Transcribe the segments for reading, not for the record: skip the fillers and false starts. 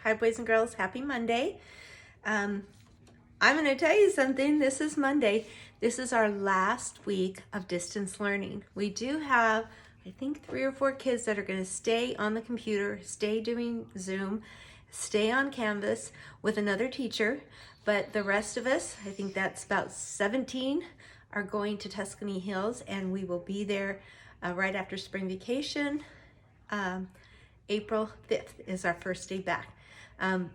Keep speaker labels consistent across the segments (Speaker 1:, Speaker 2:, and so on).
Speaker 1: Hi, boys and girls. Happy Monday. I'm going to tell you something. This is Monday. This is our last week of distance learning. We do have, I think, 3 or 4 kids that are going to stay on the computer, stay doing Zoom, stay on Canvas with another teacher. But the rest of us, I think that's about 17, are going to Tuscany Hills, and we will be there right after spring vacation. April 5th is our first day back.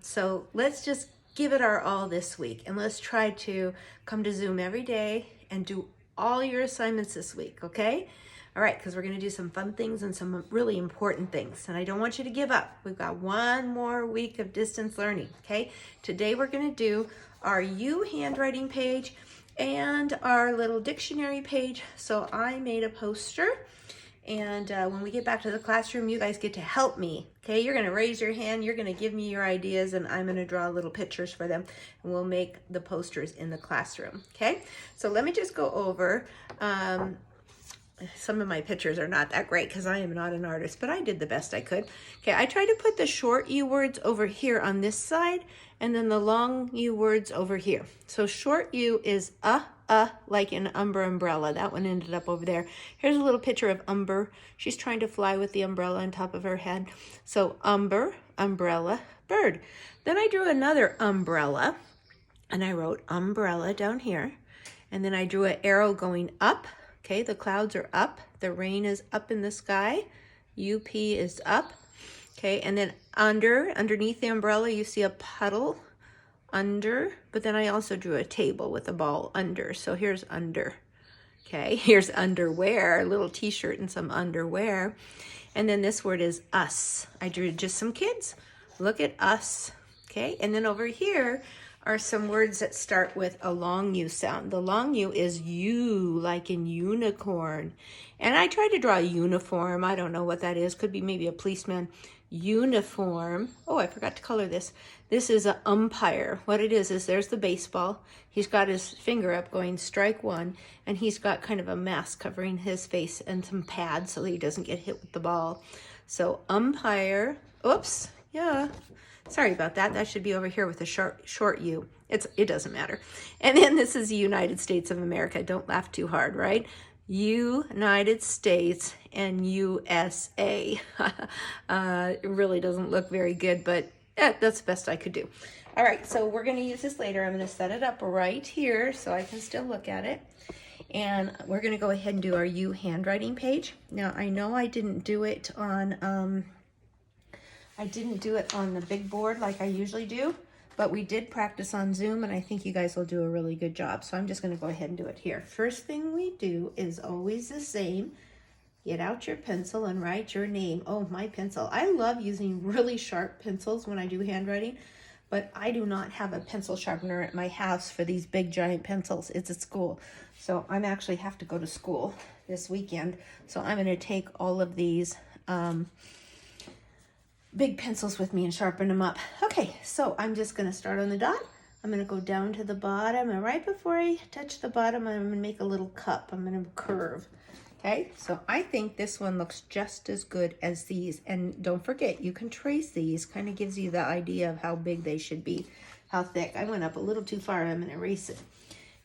Speaker 1: So let's just give it our all this week, and let's try to come to Zoom every day and do all your assignments this week, okay? All right, because we're going to do some fun things and some really important things, and I don't want you to give up. We've got one more week of distance learning, okay? Today we're going to do our U handwriting page and our little dictionary page. So I made a poster. And when we get back to the classroom, you guys get to help me, okay? You're going to raise your hand, you're going to give me your ideas, and I'm going to draw little pictures for them, and we'll make the posters in the classroom, okay? So let me just go over, some of my pictures are not that great because I am not an artist, but I did the best I could. Okay, I tried to put the short U words over here on this side, and then the long U words over here. So short U is like an umbrella. That one ended up over there. Here's a little picture of Umber. She's trying to fly with the umbrella on top of her head. So umbrella, bird. Then I drew another umbrella, and I wrote umbrella down here. And then I drew an arrow going up. Okay, the clouds are up. The rain is up in the sky. UP is up. Okay, and then underneath the umbrella, you see a puddle. Under, but then I also drew a table with a ball under. So here's under. Okay, here's underwear, a little t-shirt and some underwear. And then this word is us. I drew just some kids. Look at us. Okay, and then over here are some words that start with a long U sound. The long U is U, like in unicorn. And I tried to draw a uniform. I don't know what that is. Could be maybe a policeman. Uniform. Oh, I forgot to color this. This is an umpire. What it is there's the baseball. He's got his finger up going strike one, and he's got kind of a mask covering his face and some pads so that he doesn't get hit with the ball. So umpire. Oops. Yeah. Sorry about that. That should be over here with a short U. It doesn't matter. And then this is the United States of America. Don't laugh too hard, right? United States and USA. It really doesn't look very good, but that's the best I could do. All right, so we're going to use this later. I'm going to set it up right here so I can still look at it. And we're going to go ahead and do our U handwriting page. Now, I know I didn't do it on the big board like I usually do, but we did practice on Zoom, and I think you guys will do a really good job. So I'm just going to go ahead and do it here. First thing we do is always the same. Get out your pencil and write your name. Oh, my pencil. I love using really sharp pencils when I do handwriting, but I do not have a pencil sharpener at my house for these big giant pencils. It's at school. So I'm actually have to go to school this weekend. So I'm going to take all of these big pencils with me and sharpen them up. Okay, so I'm just going to start on the dot. I'm going to go down to the bottom, and right before I touch the bottom, I'm going to make a little cup. I'm going to curve. Okay, so I think this one looks just as good as these. And don't forget, you can trace these. Kind of gives you the idea of how big they should be, how thick. I went up a little too far. I'm going to erase it.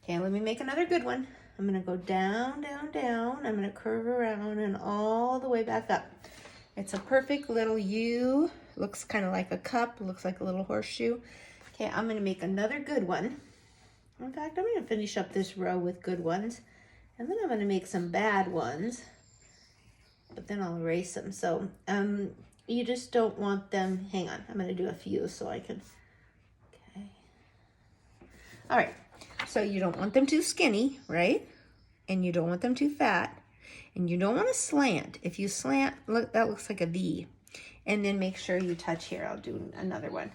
Speaker 1: Okay, let me make another good one. I'm going to go down, down, down. I'm going to curve around and all the way back up. It's a perfect little U. Looks kind of like a cup. Looks like a little horseshoe. Okay, I'm going to make another good one. In fact, I'm going to finish up this row with good ones. And then I'm going to make some bad ones. But then I'll erase them. So you just don't want them. Hang on. I'm going to do a few so I can. Okay. All right. So you don't want them too skinny, right? And you don't want them too fat. And you don't want to slant. If you slant, look, that looks like a V. And then make sure you touch here. I'll do another one.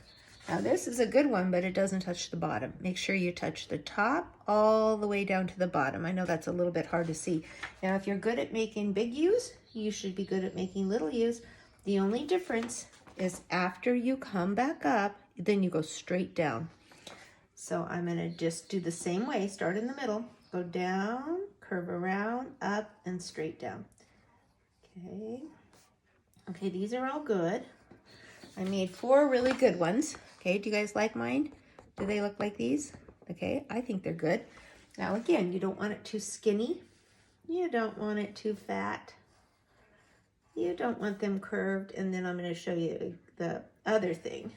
Speaker 1: Now this is a good one, but it doesn't touch the bottom. Make sure you touch the top all the way down to the bottom. I know that's a little bit hard to see. Now if you're good at making big U's, you should be good at making little U's. The only difference is after you come back up, then you go straight down. So I'm going to just do the same way. Start in the middle, go down, curve around, up, and straight down. Okay. Okay, these are all good. I made 4 really good ones. Okay, do you guys like mine? Do they look like these? Okay, I think they're good. Now again, you don't want it too skinny. You don't want it too fat. You don't want them curved. And then I'm going to show you the other thing.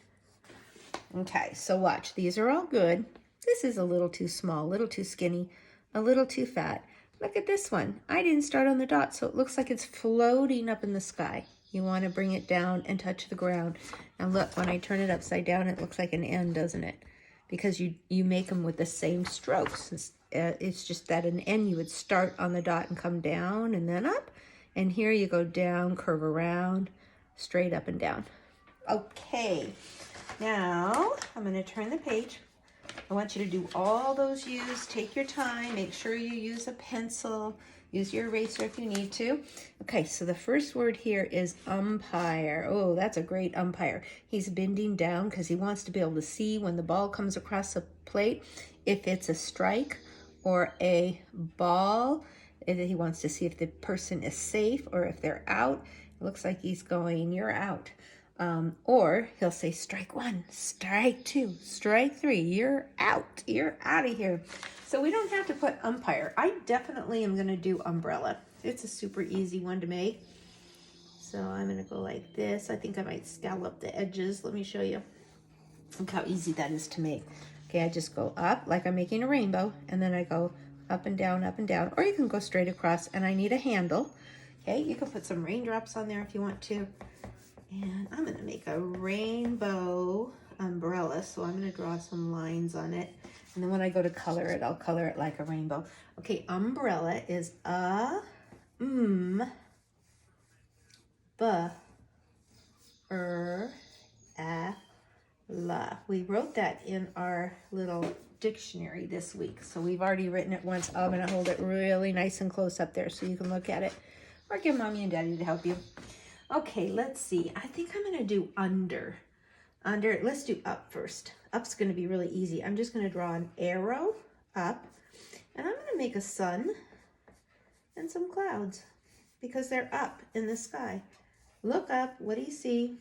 Speaker 1: Okay, so watch. These are all good. This is a little too small, a little too skinny, a little too fat. Look at this one. I didn't start on the dot, so it looks like it's floating up in the sky. You want to bring it down and touch the ground. Now look, when I turn it upside down, it looks like an N, doesn't it? Because you make them with the same strokes. It's just that an N, you would start on the dot and come down and then up. And here you go down, curve around, straight up and down. Okay, now I'm going to turn the page. I want you to do all those U's. Take your time. Make sure you use a pencil. Use your eraser if you need to. Okay, so the first word here is umpire. Oh, that's a great umpire. He's bending down because he wants to be able to see when the ball comes across the plate if it's a strike or a ball. And he wants to see if the person is safe or if they're out. It looks like he's going, you're out. Or he'll say strike 1, strike 2, strike 3, you're out of here. So we don't have to put umpire. I definitely am going to do umbrella. It's a super easy one to make. So I'm going to go like this. I think I might scallop the edges. Let me show you. Look how easy that is to make. Okay, I just go up like I'm making a rainbow, and then I go up and down, or you can go straight across, and I need a handle. Okay, you can put some raindrops on there if you want to. And I'm going to make a rainbow umbrella, so I'm going to draw some lines on it. And then when I go to color it, I'll color it like a rainbow. Okay, umbrella is la. We wrote that in our little dictionary this week, so we've already written it once. I'm going to hold it really nice and close up there so you can look at it, or get Mommy and Daddy to help you. Okay, let's see. I think I'm going to do under. Let's do up first. Up's going to be really easy. I'm just going to draw an arrow up, and I'm going to make a sun and some clouds because they're up in the sky. Look up. What do you see?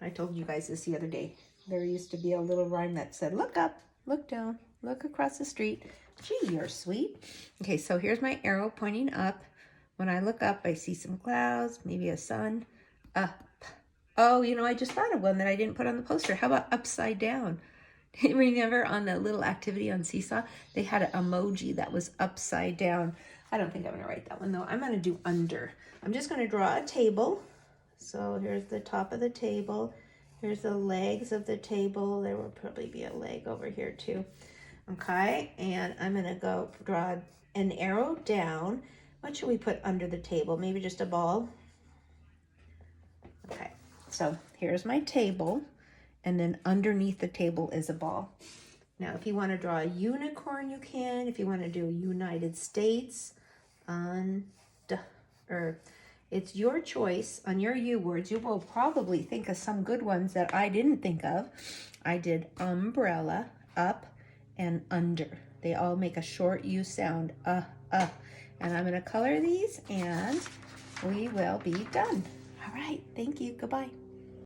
Speaker 1: I told you guys this the other day. There used to be a little rhyme that said, look up, look down, look across the street. Gee, you're sweet. Okay, so here's my arrow pointing up. When I look up, I see some clouds, maybe a sun. Up. Oh, you know, I just thought of one that I didn't put on the poster. How about upside down? Remember on the little activity on Seesaw, they had an emoji that was upside down. I don't think I'm going to write that one, though. I'm going to do under. I'm just going to draw a table. So here's the top of the table. Here's the legs of the table. There will probably be a leg over here, too. Okay, and I'm going to go draw an arrow down. What should we put under the table? Maybe just a ball? Okay, so here's my table, and then underneath the table is a ball. Now, if you want to draw a unicorn, you can. If you want to do United States, it's your choice on your U words. You will probably think of some good ones that I didn't think of. I did umbrella, up, and under. They all make a short U sound, And I'm going to color these, and we will be done. All right, thank you. Goodbye.